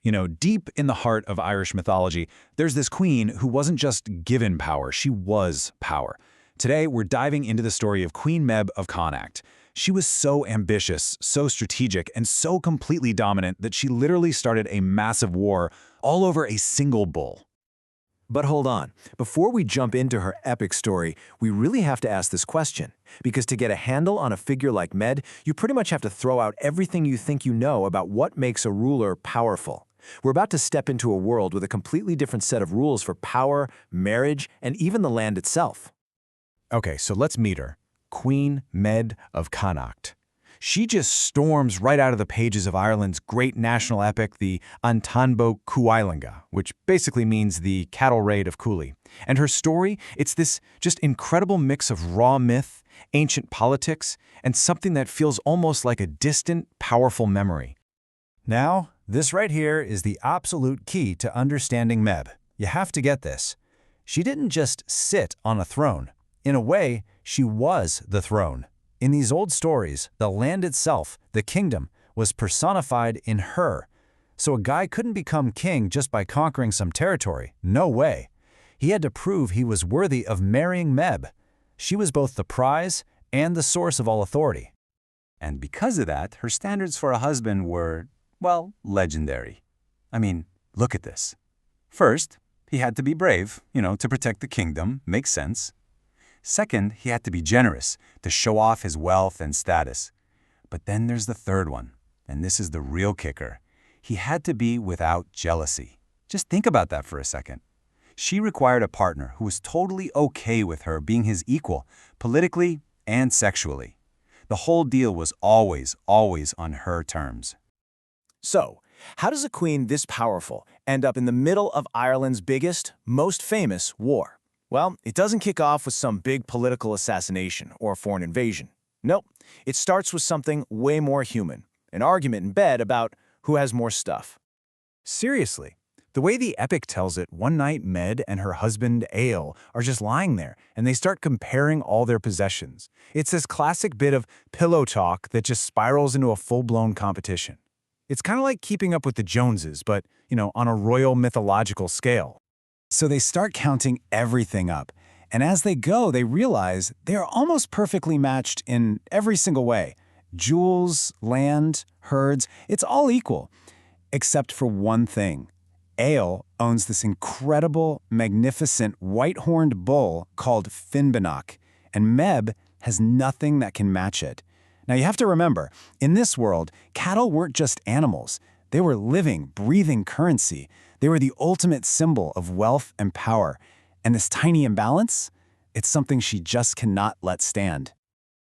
Deep in the heart of Irish mythology, there's this queen who wasn't just given power, she was power. Today, we're diving into the story of Queen Medb of Connacht. She was so ambitious, so strategic, and so completely dominant that she literally started a massive war all over a single bull. But hold on, before we jump into her epic story, we really have to ask this question. Because to get a handle on a figure like Medb, you pretty much have to throw out everything you think you know about what makes a ruler powerful. We're about to step into a world with a completely different set of rules for power, marriage, and even the land itself. Okay, so let's meet her. Queen Medb of Connacht. She just storms right out of the pages of Ireland's great national epic, the Antanbo Cuailnge, which basically means the cattle raid of Cooley. And her story, it's this just incredible mix of raw myth, ancient politics, and something that feels almost like a distant, powerful memory. Now, this right here is the absolute key to understanding Medb. You have to get this. She didn't just sit on a throne. In a way, she was the throne. In these old stories, the land itself, the kingdom, was personified in her. So a guy couldn't become king just by conquering some territory. No way. He had to prove he was worthy of marrying Medb. She was both the prize and the source of all authority. And because of that, her standards for a husband were, well, legendary. I mean, look at this. First, he had to be brave, to protect the kingdom. Makes sense. Second, he had to be generous, to show off his wealth and status. But then there's the third one, and this is the real kicker. He had to be without jealousy. Just think about that for a second. She required a partner who was totally okay with her being his equal, politically and sexually. The whole deal was always on her terms. So, how does a queen this powerful end up in the middle of Ireland's biggest, most famous war? Well, it doesn't kick off with some big political assassination or foreign invasion. Nope, it starts with something way more human, an argument in bed about who has more stuff. Seriously, the way the epic tells it, one night Medb and her husband Ael are just lying there, and they start comparing all their possessions. It's this classic bit of pillow talk that just spirals into a full-blown competition. It's kind of like Keeping Up with the Joneses, but, on a royal mythological scale. So they start counting everything up, and as they go, they realize they are almost perfectly matched in every single way. Jewels, land, herds, it's all equal, except for one thing. Ael owns this incredible, magnificent, white-horned bull called Finnbhennach, and Medb has nothing that can match it. Now you have to remember, in this world, cattle weren't just animals. They were living, breathing currency. They were the ultimate symbol of wealth and power. And this tiny imbalance, it's something she just cannot let stand.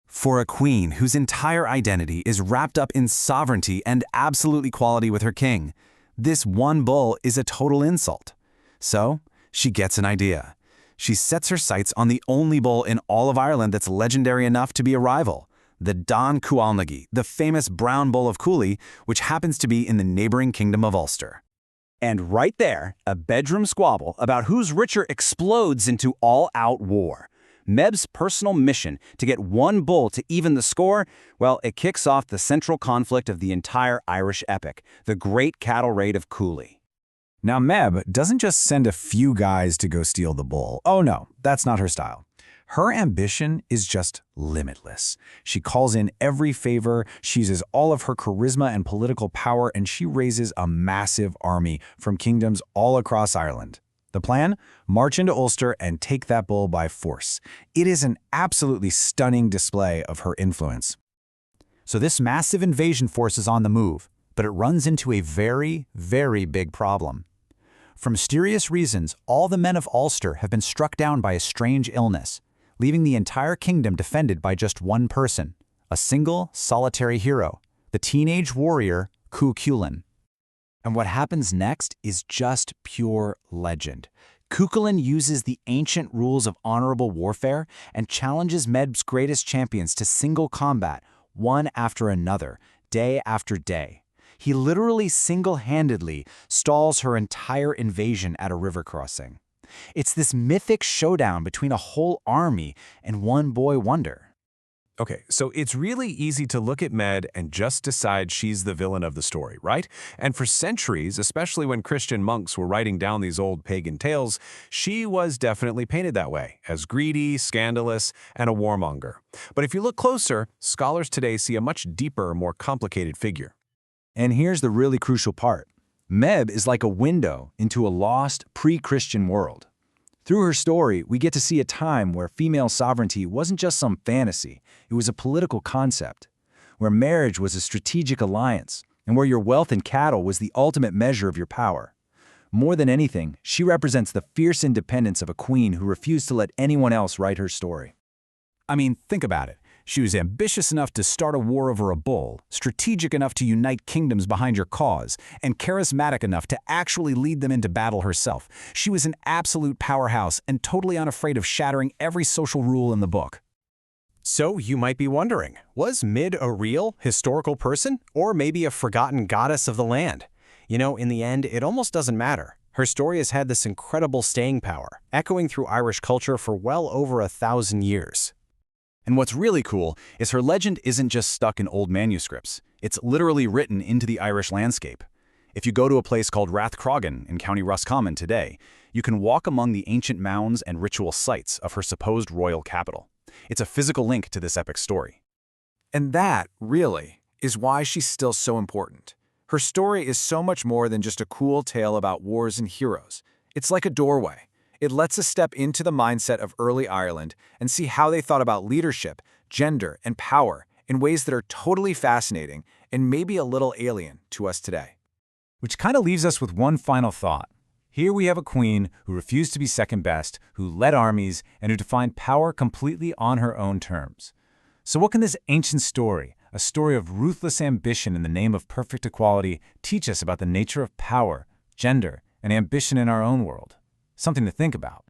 For a queen whose entire identity is wrapped up in sovereignty and absolute equality with her king, this one bull is a total insult. So, she gets an idea. She sets her sights on the only bull in all of Ireland that's legendary enough to be a rival, the Don Cuailnge, the famous brown bull of Cooley, which happens to be in the neighboring kingdom of Ulster. And right there, a bedroom squabble about who's richer explodes into all-out war. Medb's personal mission to get one bull to even the score, well, it kicks off the central conflict of the entire Irish epic, the Great Cattle Raid of Cooley. Now Medb doesn't just send a few guys to go steal the bull. Oh no, that's not her style. Her ambition is just limitless. She calls in every favor, she uses all of her charisma and political power, and she raises a massive army from kingdoms all across Ireland. The plan? March into Ulster and take that bull by force. It is an absolutely stunning display of her influence. So this massive invasion force is on the move, but it runs into a very, very big problem. For mysterious reasons, all the men of Ulster have been struck down by a strange illness, leaving the entire kingdom defended by just one person, a single, solitary hero, the teenage warrior Cuchulainn. And what happens next is just pure legend. Cuchulainn uses the ancient rules of honorable warfare and challenges Medb's greatest champions to single combat, one after another, day after day. He literally single-handedly stalls her entire invasion at a river crossing. It's this mythic showdown between a whole army and one boy wonder. Okay, so it's really easy to look at Med and just decide she's the villain of the story, right? And for centuries, especially when Christian monks were writing down these old pagan tales, she was definitely painted that way, as greedy, scandalous, and a warmonger. But if you look closer, scholars today see a much deeper, more complicated figure. And here's the really crucial part. Medb is like a window into a lost, pre-Christian world. Through her story, we get to see a time where female sovereignty wasn't just some fantasy, it was a political concept, where marriage was a strategic alliance, and where your wealth and cattle was the ultimate measure of your power. More than anything, she represents the fierce independence of a queen who refused to let anyone else write her story. I mean, think about it. She was ambitious enough to start a war over a bull, strategic enough to unite kingdoms behind your cause, and charismatic enough to actually lead them into battle herself. She was an absolute powerhouse and totally unafraid of shattering every social rule in the book. So you might be wondering, was Mid a real, historical person, or maybe a forgotten goddess of the land? You know, in the end, it almost doesn't matter. Her story has had this incredible staying power, echoing through Irish culture for well over 1,000 years. And what's really cool is her legend isn't just stuck in old manuscripts. It's literally written into the Irish landscape. If you go to a place called Rathcroghan in County Roscommon today, you can walk among the ancient mounds and ritual sites of her supposed royal capital. It's a physical link to this epic story. And that, really, is why she's still so important. Her story is so much more than just a cool tale about wars and heroes. It's like a doorway. It lets us step into the mindset of early Ireland and see how they thought about leadership, gender, and power in ways that are totally fascinating and maybe a little alien to us today. Which kind of leaves us with one final thought. Here we have a queen who refused to be second best, who led armies, and who defined power completely on her own terms. So what can this ancient story, a story of ruthless ambition in the name of perfect equality, teach us about the nature of power, gender, and ambition in our own world? Something to think about.